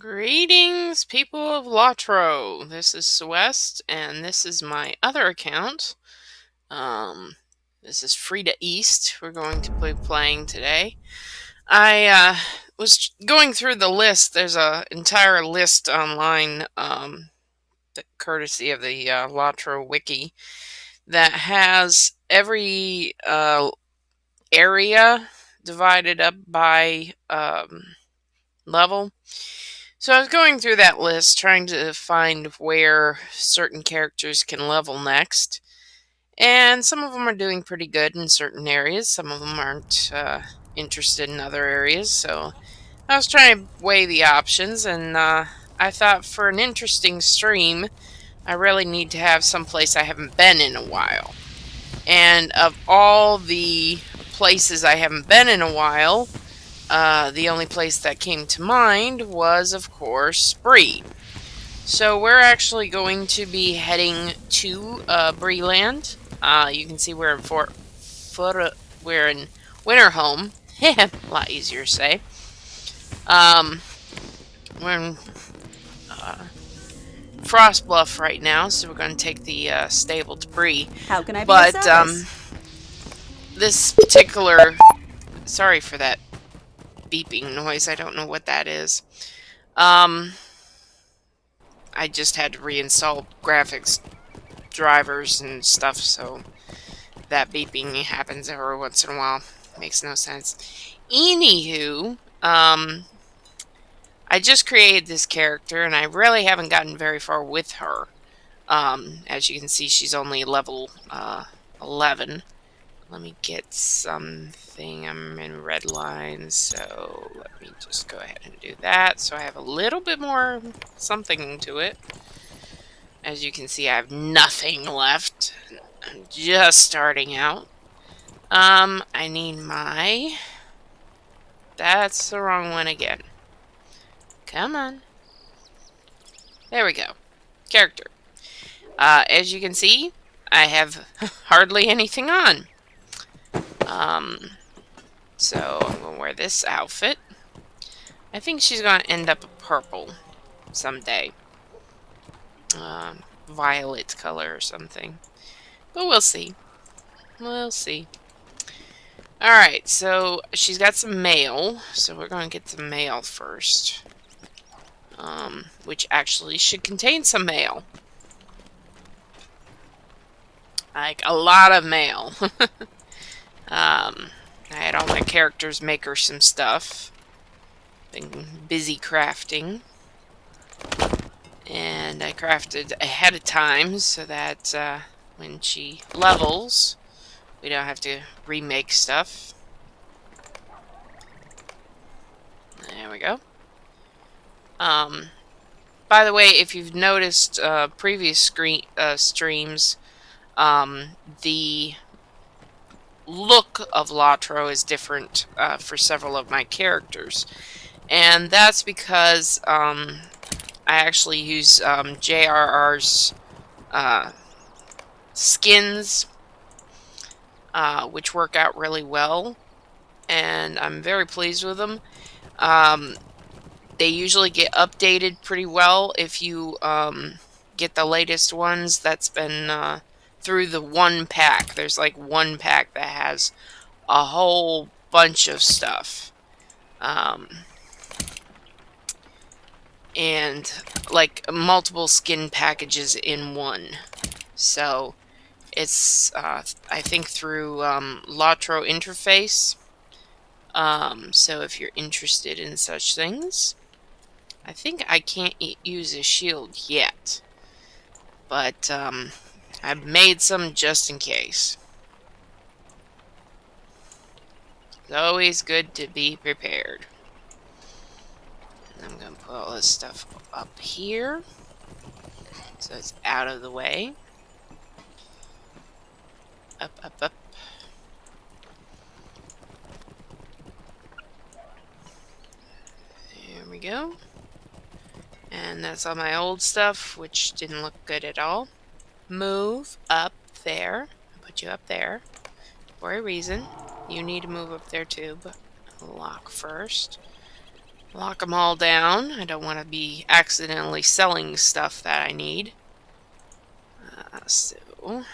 Greetings, people of Lotro. This is Celeste, and this is my other account. Um, this is Fredaeast. We're going to be playing today. I was going through the list. There's a entire list online, courtesy of the Lotro wiki, that has every area divided up by level. So I was going through that list trying to find where certain characters can level next. And some of them are doing pretty good in certain areas. Some of them aren't interested in other areas. So I was trying to weigh the options. And I thought for an interesting stream, I really need to have someplace I haven't been in a while. And of all the places I haven't been in a while, the only place that came to mind was, of course, Bree. So we're actually going to be heading to Bree land. You can see we're in we're in Winterhome. A lot easier to say. We're in Frostbluff right now, so we're going to take the stable to Bree. How can I be of But service? this particular, sorry for that beeping noise. I don't know what that is. I just had to reinstall graphics drivers and stuff, so that beeping happens every once in a while. Makes no sense. Anywho, I just created this character, and I really haven't gotten very far with her. As you can see, she's only level 11. Let me get something. I'm in red lines, so let me just go ahead and do that. So I have a little bit more something to it. As you can see, I have nothing left. I'm just starting out. I need my... That's the wrong one again. Come on. There we go. Character. As you can see, I have hardly anything on. So I'm going to wear this outfit. I think she's going to end up a purple someday. Violet color or something. But we'll see. We'll see. Alright, so she's got some mail. So we're going to get some mail first. Which actually should contain some mail. Like, a lot of mail. I had all my characters make her some stuff. Been busy crafting. And I crafted ahead of time so that when she levels, we don't have to remake stuff. There we go. By the way, if you've noticed previous streams, the look of Lotro is different for several of my characters. And that's because I actually use JRR's skins, which work out really well. And I'm very pleased with them. They usually get updated pretty well if you get the latest ones. That's been through the one pack. There's like one pack that has a whole bunch of stuff. And like multiple skin packages in one. So it's, I think, through Lotro interface. So if you're interested in such things, I think I can't use a shield yet, but I've made some just in case. It's always good to be prepared. And I'm going to put all this stuff up here so it's out of the way. Up, up, up. There we go. And that's all my old stuff, which didn't look good at all. Move up there. Put you up there for a reason. You need to move up there too, but lock first. Lock them all down. I don't want to be accidentally selling stuff that I need. So,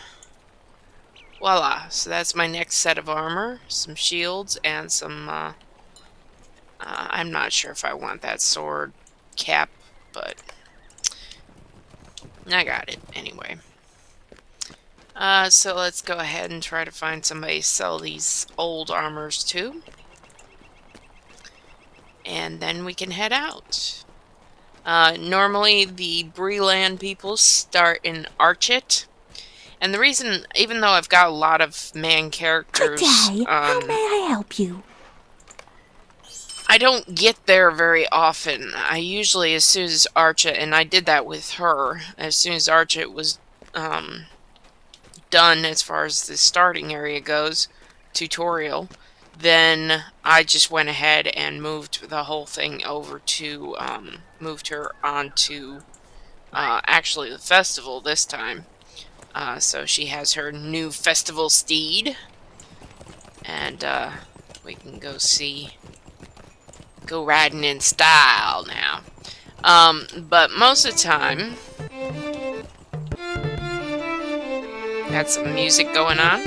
voila. So that's my next set of armor. Some shields and some, I'm not sure if I want that sword cap, but I got it anyway. So let's go ahead and try to find somebody to sell these old armors to. And then we can head out. Normally the Breeland people start in Archet. And the reason, even though I've got a lot of man characters... Today, how may I help you? I don't get there very often. I usually, as soon as Archet, and I did that with her, as soon as Archet was done as far as the starting area goes, tutorial, then I just went ahead and moved the whole thing over to, moved her onto, actually the festival this time. So she has her new festival steed, and we can go riding in style now. But most of the time, got some music going on.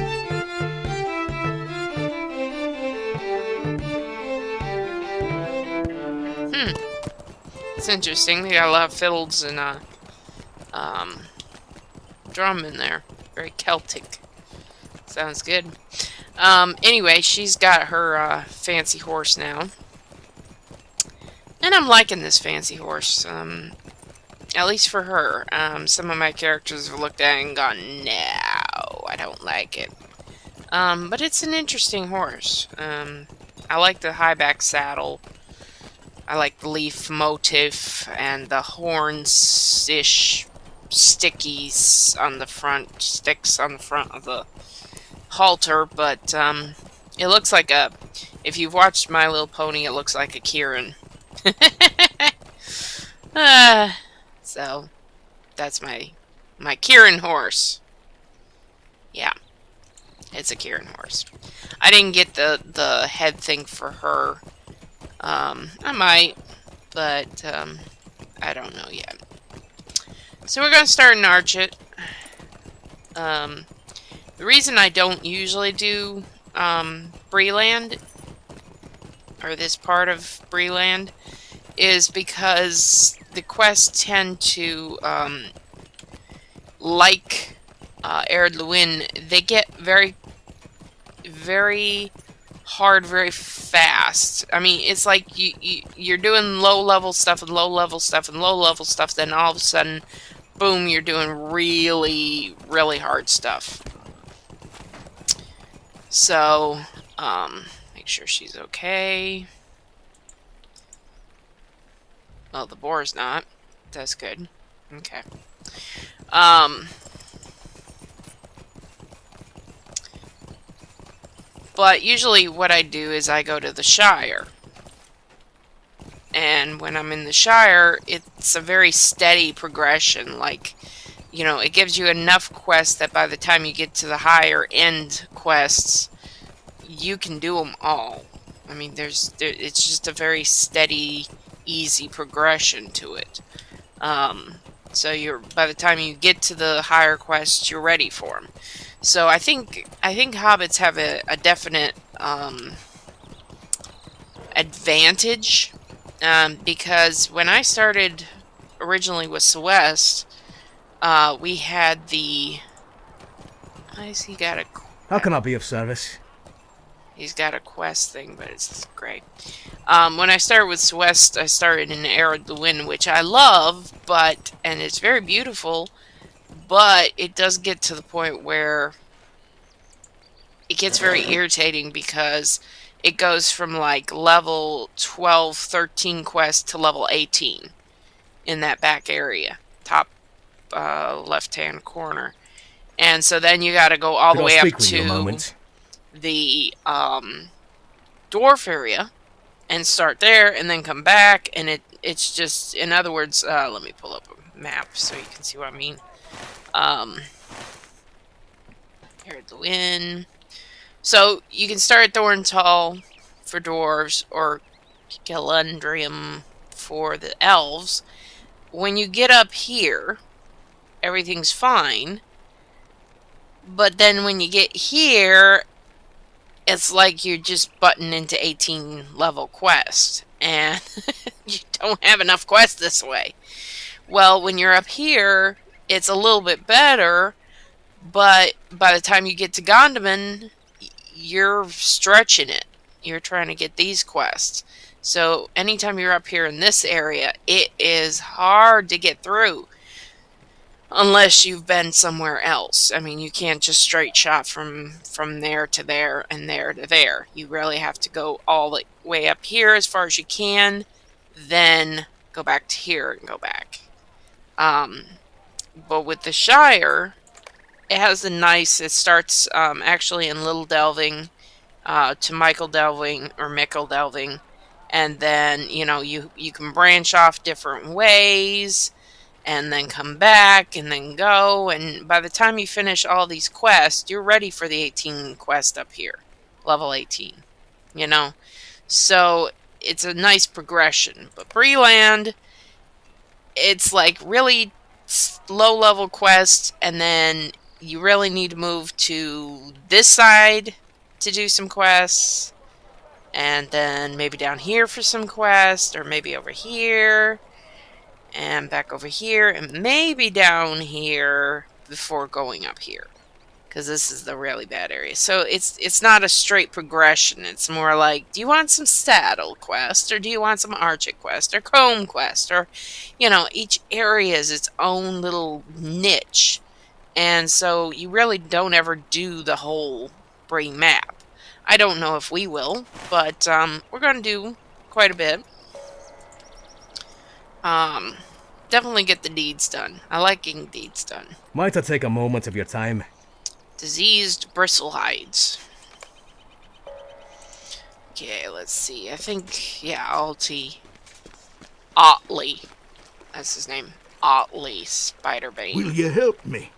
It's interesting. They got a lot of fiddles and drum in there. Very Celtic. Sounds good. Anyway, she's got her fancy horse now. And I'm liking this fancy horse. At least for her. Some of my characters have looked at it and gone, no, I don't like it. But it's an interesting horse. I like the high back saddle. I like the leaf motif and the horns-ish stickies on the front, sticks on the front of the halter, but it looks like a, if you've watched My Little Pony, it looks like a Kieran. So that's my Kieran horse. Yeah, it's a Kieran horse. I didn't get the head thing for her. I might, but I don't know yet. So we're gonna start in Archet. The reason I don't usually do Breeland, or this part of Breeland, is because the quests tend to, like Erd Lewin, they get very, very hard very fast. I mean, it's like you're doing low-level stuff and low-level stuff and low-level stuff, then all of a sudden, boom, you're doing really, really hard stuff. So, make sure she's okay. Well, the boar's not. That's good. Okay. But usually what I do is I go to the Shire. And when I'm in the Shire, it's a very steady progression. Like, you know, it gives you enough quests that by the time you get to the higher end quests, you can do them all. I mean, it's just a very steady, easy progression to it. So by the time you get to the higher quests, you're ready for them. So I think hobbits have a definite advantage, because when I started originally with Celeste, we had the. Why has he got a? How can I be of service? He's got a quest thing, but it's great. When I started with Celeste, I started in Erd Lewin, which I love, and it's very beautiful. But it does get to the point where it gets very irritating because it goes from like level 12, 13 quest to level 18 in that back area, top left-hand corner. And so then you got to go all the way up to the dwarf area and start there and then come back. And it's just, in other words, let me pull up a map so you can see what I mean. Erd Lewin. So you can start at Thorntall for dwarves, or conundrum for the elves. When you get up here, everything's fine. But then when you get here, it's like you're just butting into 18 level quests. And you don't have enough quests this way. Well, when you're up here, it's a little bit better. But by the time you get to Gondaman, you're stretching it. You're trying to get these quests. So anytime you're up here in this area, it is hard to get through. Unless you've been somewhere else. I mean, you can't just straight shot from there to there and there to there. You really have to go all the way up here as far as you can, then go back to here and go back. But with the Shire, it has a nice, it starts actually in Little Delving to Michael Delving or Mickle Delving. And then, you know, you can branch off different ways and then come back and then go. And by the time you finish all these quests, you're ready for the 18 quest up here. Level 18, you know? So it's a nice progression. But Breeland, it's like really low level quests, and then you really need to move to this side to do some quests, and then maybe down here for some quests, or maybe over here, and back over here, and maybe down here before going up here. Because this is the really bad area. So it's not a straight progression. It's more like, do you want some saddle quest, or do you want some Archet quest, or comb quest, or, you know, each area is its own little niche. And so you really don't ever do the whole Bree map. I don't know if we will, but we're going to do quite a bit. Definitely get the deeds done. I like getting deeds done. Might I take a moment of your time? Diseased bristlehides. Okay, let's see. I think, yeah, Otley. That's his name. Otley Spiderbane. Will you help me?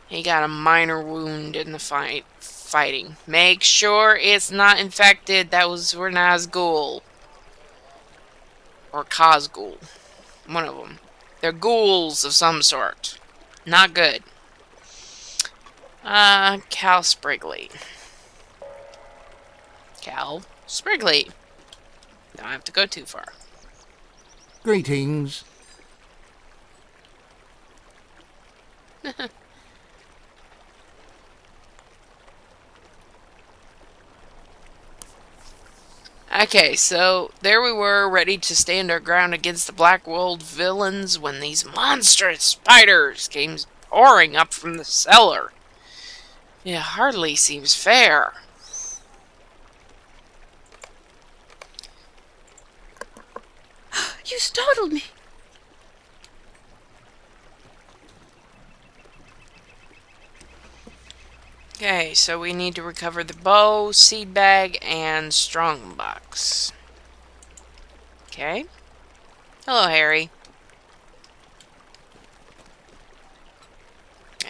He got a minor wound in the fighting. Make sure it's not infected. That was for Nazgul. Or Khazgul. One of them. They're ghouls of some sort. Not good. Cal Sprigley. Cal Sprigley. Don't have to go too far. Greetings. Okay, so there we were, ready to stand our ground against the Black World villains when these monstrous spiders came pouring up from the cellar. It hardly seems fair. You startled me. Okay, so we need to recover the bow, seed bag, and strongbox. Okay. Hello, Harry.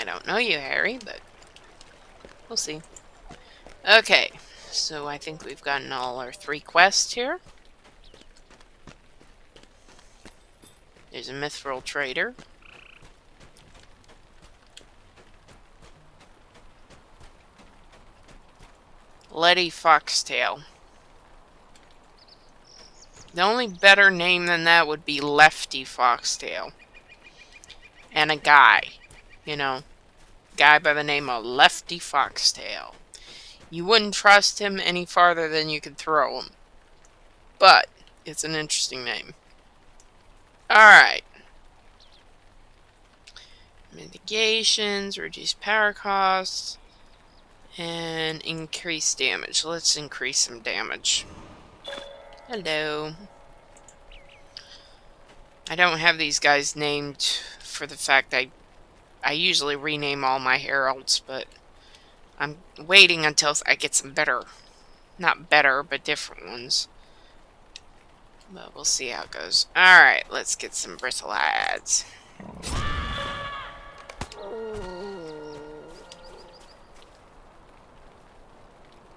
I don't know you, Harry, but we'll see. Okay, so I think we've gotten all our 3 quests here. There's a mithril trader. Letty Foxtail. The only better name than that would be Lefty Foxtail. And a guy. You know, guy by the name of Lefty Foxtail. You wouldn't trust him any farther than you could throw him. But it's an interesting name. Alright. Mitigations, reduce power costs, and increase damage. Let's increase some damage. Hello. I don't have these guys named for the fact I usually rename all my heralds, but I'm waiting until I get some better, not better, but different ones. But we'll see how it goes. Alright, let's get some bristlehides.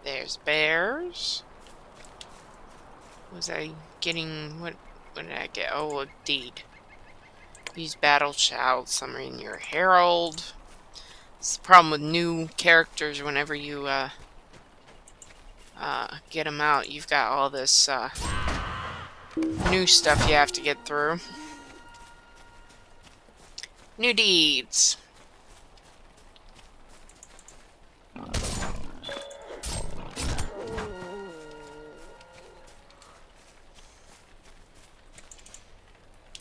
There's bears. Was I getting... What did I get? Oh, a deed. Use battle shout, summon your herald. It's the problem with new characters. Whenever you get them out, you've got all this new stuff you have to get through. New deeds.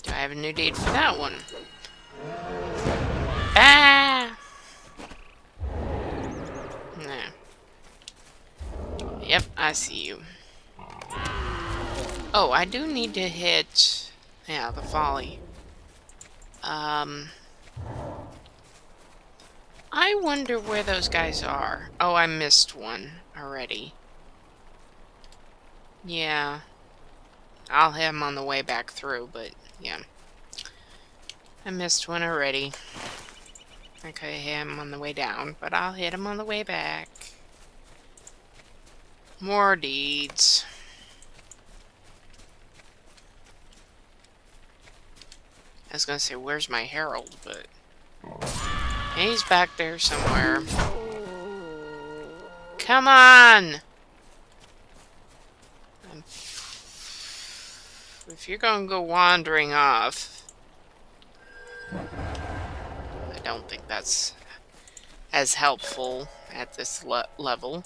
Do I have a new deed for that one? Ah! No. Yep, I see you. Oh, I do need to hit... Yeah, the folly. I wonder where those guys are. Oh, I missed one already. Yeah. I'll hit him on the way back through, but yeah. I missed one already. I could hit him on the way down, but I'll hit him on the way back. More deeds. I was gonna say, where's my herald, but... He's back there somewhere. Come on! If you're gonna go wandering off... I don't think that's as helpful at this level.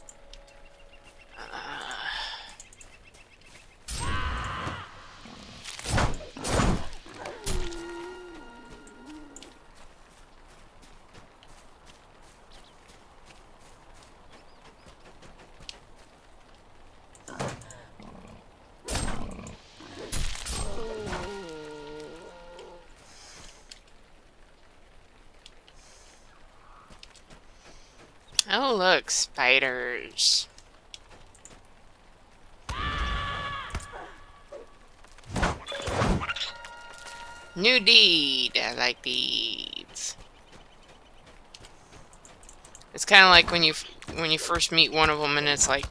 Oh, look, spiders. New deed. I like deeds. It's kind of like when you first meet one of them and it's like,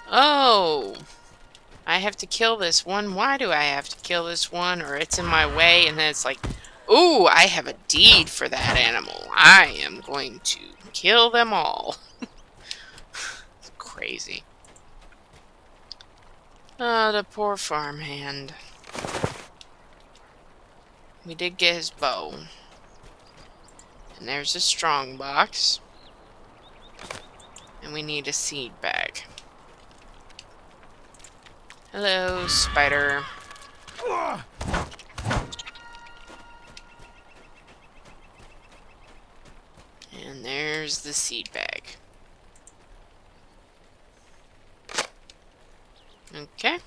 oh, I have to kill this one. Why do I have to kill this one? Or it's in my way. And then it's like, ooh, I have a deed for that animal. I am going to kill them all. It's crazy. Oh, the poor farmhand. We did get his bow. And there's a strong box. And we need a seed bag. Hello, spider. And there's the seed bag. Okay.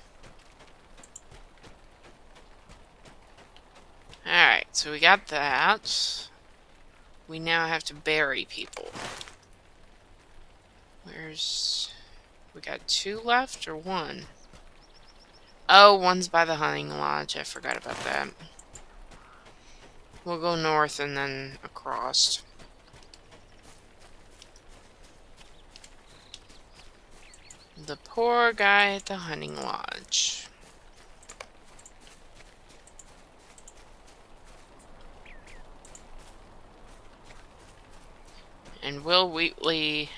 Alright, so we got that. We now have to bury people. We got 2 left or 1? Oh, one's by the hunting lodge. I forgot about that. We'll go north and then across. The poor guy at the hunting lodge. And Will Wheatley...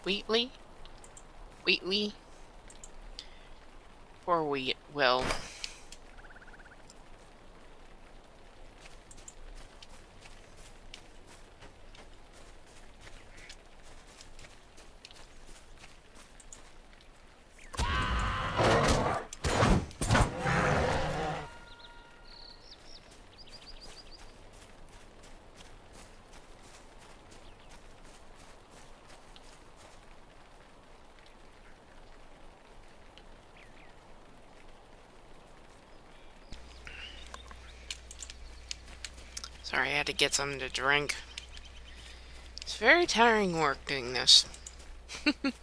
Wheatley? Poor Will. Sorry, I had to get something to drink. It's very tiring work doing this. But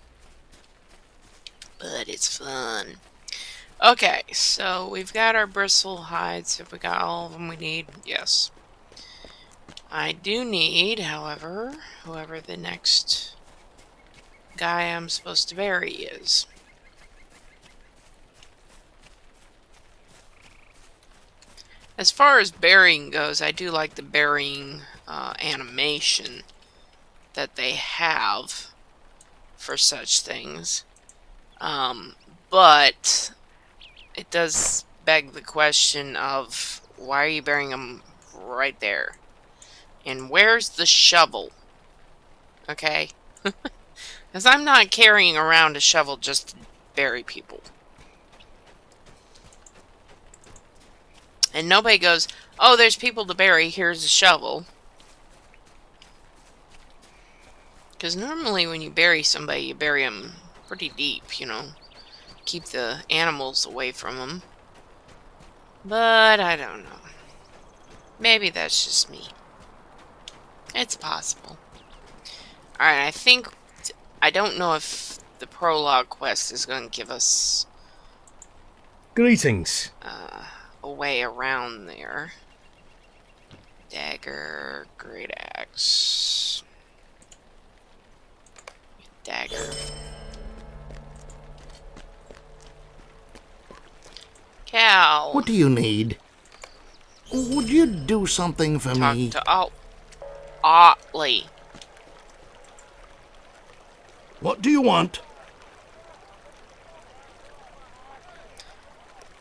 it's fun. Okay, so we've got our bristle hides. Have we got all of them we need? Yes. I do need, however, whoever the next guy I'm supposed to bury is. As far as burying goes, I do like the burying animation that they have for such things. But it does beg the question of why are you burying them right there? And where's the shovel? Okay? Because I'm not carrying around a shovel just to bury people. And nobody goes, oh, there's people to bury, here's a shovel. Because normally when you bury somebody, you bury them pretty deep, you know. Keep the animals away from them. But I don't know. Maybe that's just me. It's possible. Alright, I don't know if the prologue quest is going to give us Greetings. a way around there. Dagger, great axe. Dagger. Cow. What do you need? Would you do something for Talk me? to Otley. What do you want?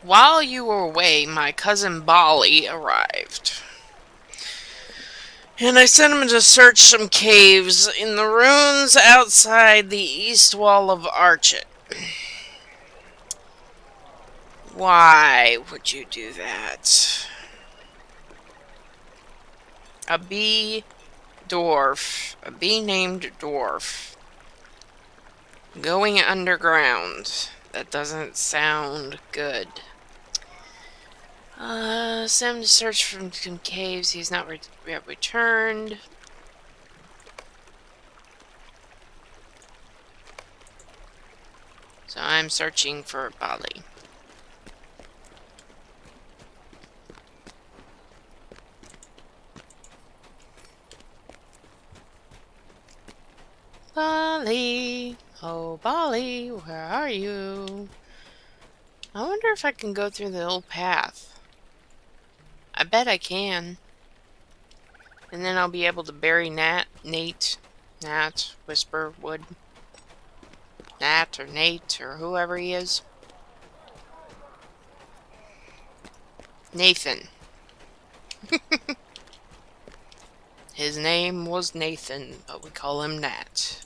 While you were away, my cousin Bolly arrived. And I sent him to search some caves in the ruins outside the east wall of Archet. Why would you do that? A bee named Dwarf, going underground. That doesn't sound good. Send him to search for some caves. He's not yet returned. So I'm searching for Bali. Bali, oh Bali, where are you? I wonder if I can go through the old path. I bet I can. And then I'll be able to bury Nat, Whisper, Wood, Nat or Nate or whoever he is. Nathan. His name was Nathan, but we call him Nat.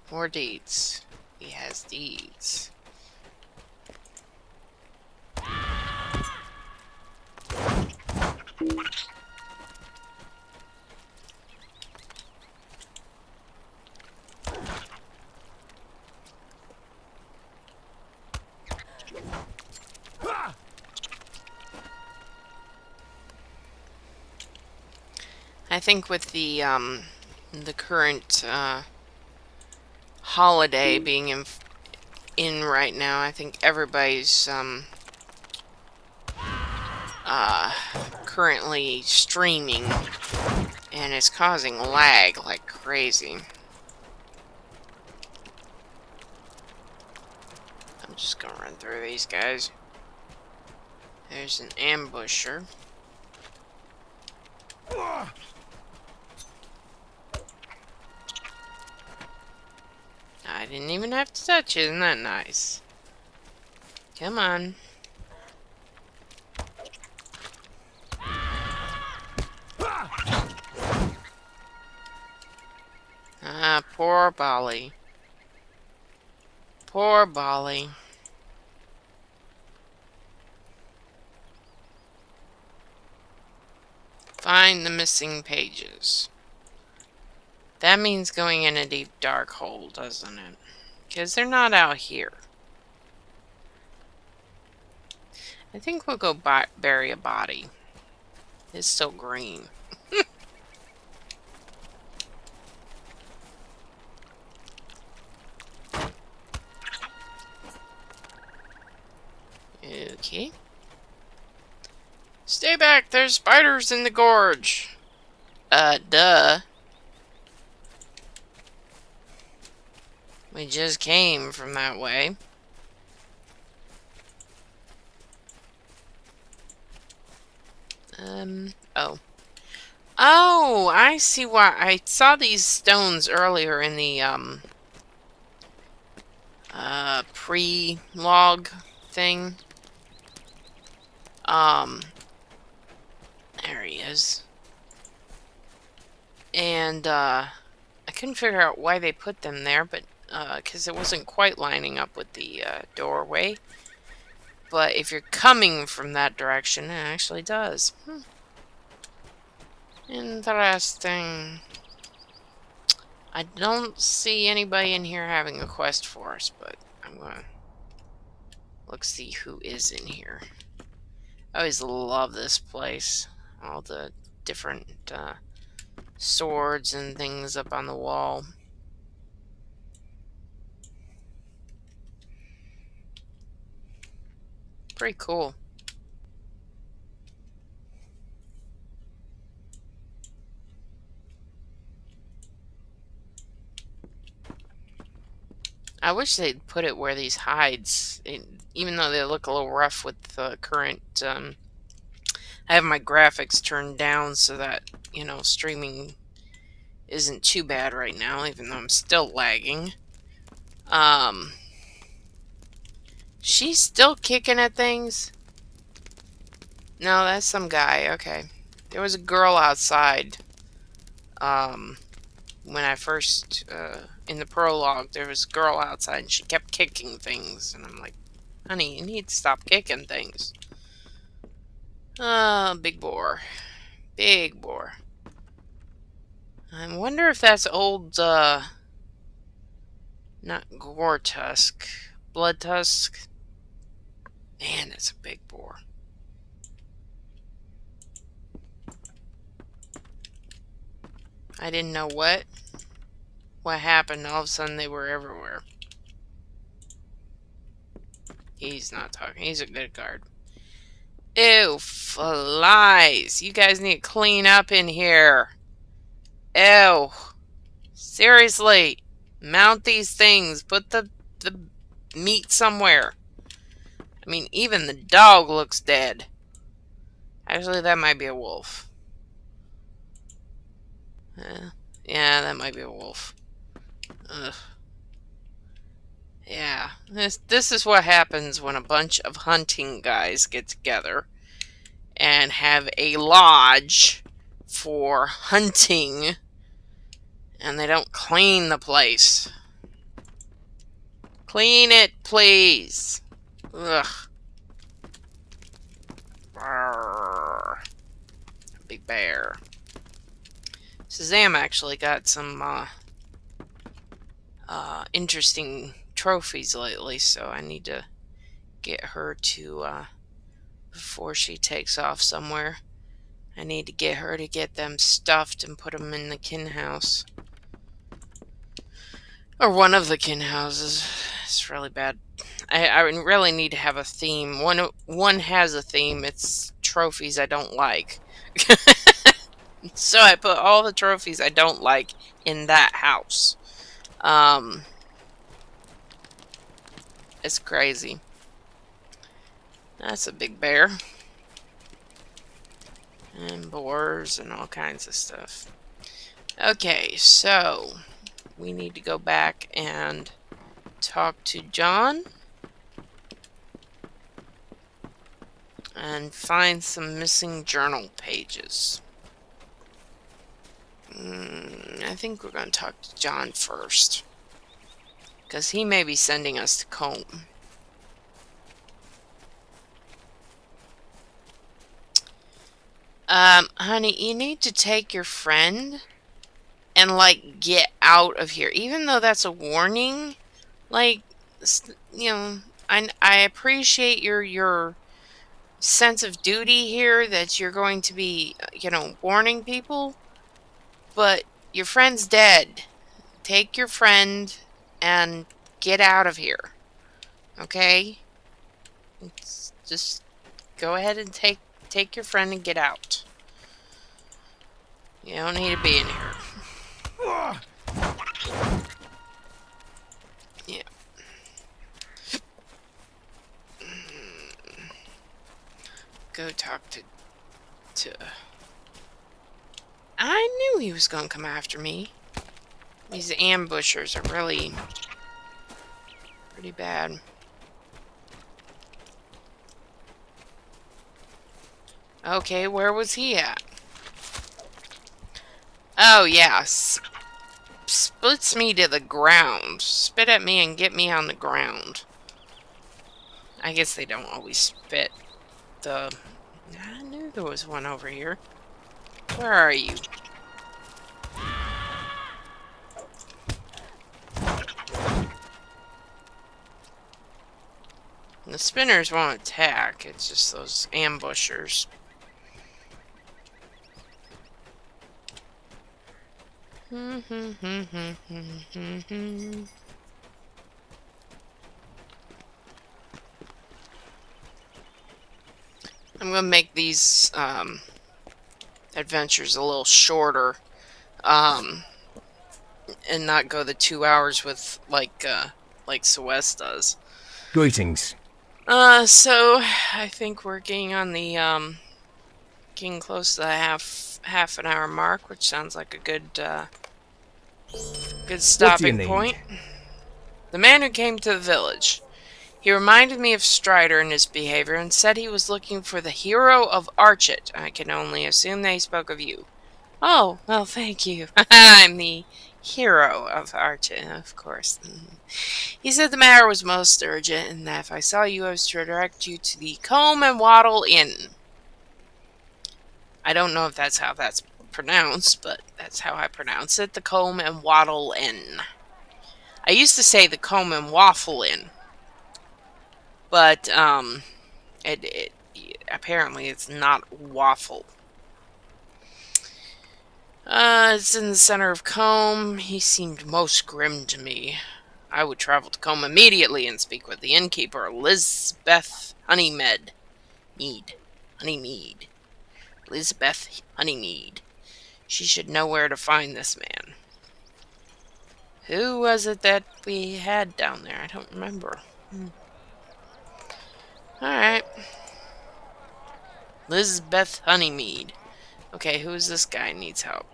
More deeds. He has deeds. I think with the current holiday being in right now, I think everybody's currently streaming, and it's causing lag like crazy. I'm just gonna run through these guys. There's an ambusher. I didn't even have to touch it. Isn't that nice? Come on. Ah, poor Bali. Poor Bali. Find the missing pages. That means going in a deep dark hole, doesn't it? Because they're not out here. I think we'll go bury a body. It's still green. Okay. Stay back, there's spiders in the gorge. Duh. We just came from that way. Oh. Oh, I see why. I saw these stones earlier in the, pre-log thing. There he is. And, I couldn't figure out why they put them there, but, because it wasn't quite lining up with the, doorway. But if you're coming from that direction, it actually does. Interesting. I don't see anybody in here having a quest for us, but I'm gonna look see who is in here. I always love this place. All the different swords and things up on the wall. Pretty cool. I wish they'd put it where these hides, even though they look a little rough with the current, I have my graphics turned down so that, you know, streaming isn't too bad right now, even though I'm still lagging. She's still kicking at things? No, that's some guy, okay. There was a girl outside, when I first, in the prologue, there was a girl outside and she kept kicking things, and I'm like, honey, you need to stop kicking things. Big boar. Big boar. I wonder if that's old, not gore tusk, blood tusk. Man, it's a big boar. I didn't know what happened. All of a sudden, they were everywhere. He's not talking. He's a good guard. Ew, flies. You guys need to clean up in here. Ew. Seriously. Mount these things. Put the meat somewhere. I mean, even the dog looks dead. Actually, that might be a wolf. Yeah, that might be a wolf. Ugh. Yeah, this is what happens when a bunch of hunting guys get together and have a lodge for hunting, and they don't clean the place. Clean it, please. Ugh. Arrgh. Big bear. Shazam actually got some interesting trophies lately, so I need to get her to, before she takes off somewhere, I need to get her to get them stuffed and put them in the kin house. Or one of the kin houses. It's really bad. I really need to have a theme. One has a theme. It's trophies I don't like. So I put all the trophies I don't like in that house. It's crazy. That's a big bear. And boars and all kinds of stuff. Okay, so we need to go back and talk to John and find some missing journal pages. I think we're going to talk to John first, because he may be sending us to Combe. Honey, you need to take your friend and, like, get out of here. Even though that's a warning, like, you know, I appreciate your sense of duty here, that you're going to be, you know, warning people, but your friend's dead. Take your friend and get out of here. Okay? Just go ahead and take your friend and get out. You don't need to be in here. Yeah. Go talk to I knew he was gonna come after me. These ambushers are really pretty bad. Okay, where was he at? Oh, yeah. Splits me to the ground. Spit at me and get me on the ground. I guess they don't always spit the... I knew there was one over here. Where are you? The spinners won't attack. It's just those ambushers. I'm gonna make these adventures a little shorter, and not go the 2 hours with like Celeste does. Greetings. So I think we're getting on the getting close to the half an hour mark, which sounds like a good What do you stopping need? point. The man who came to the village. He reminded me of Strider and his behavior and said he was looking for the hero of Archet. I can only assume they spoke of you. Oh, well, thank you. I'm the hero of Archet, of course. He said the matter was most urgent and that if I saw you, I was to direct you to the Comb and Wattle Inn. I don't know if that's how that's pronounced, but that's how I pronounce it. The Comb and Wattle Inn. I used to say the Comb and Waffle Inn. But, apparently it's not waffle. It's in the center of Combe. He seemed most grim to me. I would travel to Combe immediately and speak with the innkeeper, Lisbeth Honeymead. Honeymead. Lisbeth Honeymead. She should know where to find this man. Who was it that we had down there? I don't remember. Alright. Lisbeth Honeymead. Okay, who's this guy needs help?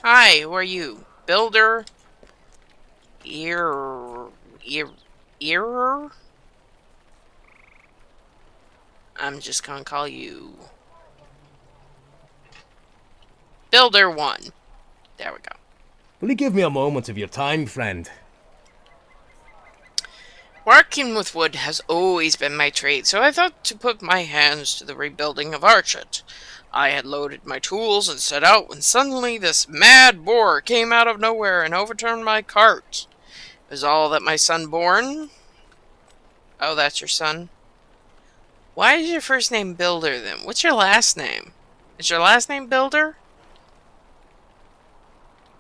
Hi, who are you? Builder? Earer? I'm just gonna call you Builder 1. There we go. Will you give me a moment of your time, friend? Working with wood has always been my trade, so I thought to put my hands to the rebuilding of Archet. I had loaded my tools and set out when suddenly this mad boar came out of nowhere and overturned my cart. Is all that my son born? Oh, that's your son? Why is your first name Builder then? What's your last name? Is your last name Builder?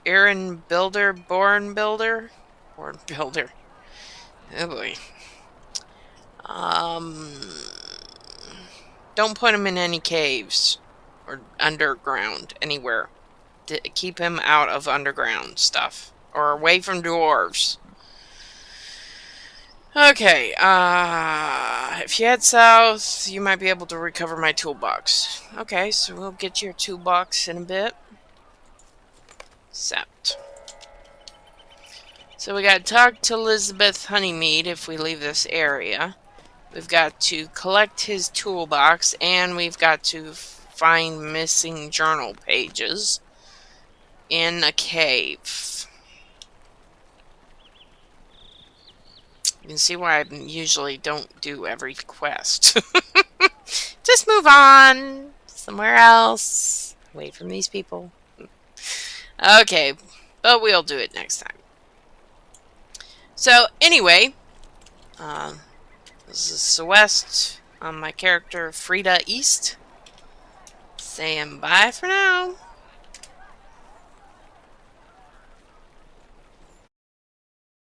Aaron Builder, Born Builder? Born Builder. Oh boy. Don't put him in any caves or underground anywhere. Keep him out of underground stuff or away from dwarves. Okay, if you head south, you might be able to recover my toolbox. Okay, so we'll get your toolbox in a bit. Accept. So we got to talk to Elizabeth Honeymead if we leave this area. We've got to collect his toolbox, and we've got to find missing journal pages in a cave. You can see why I usually don't do every quest. Just move on somewhere else. Away from these people. Okay, but we'll do it next time. So, anyway, this is Celeste on my character Fredaeast. Saying bye for now.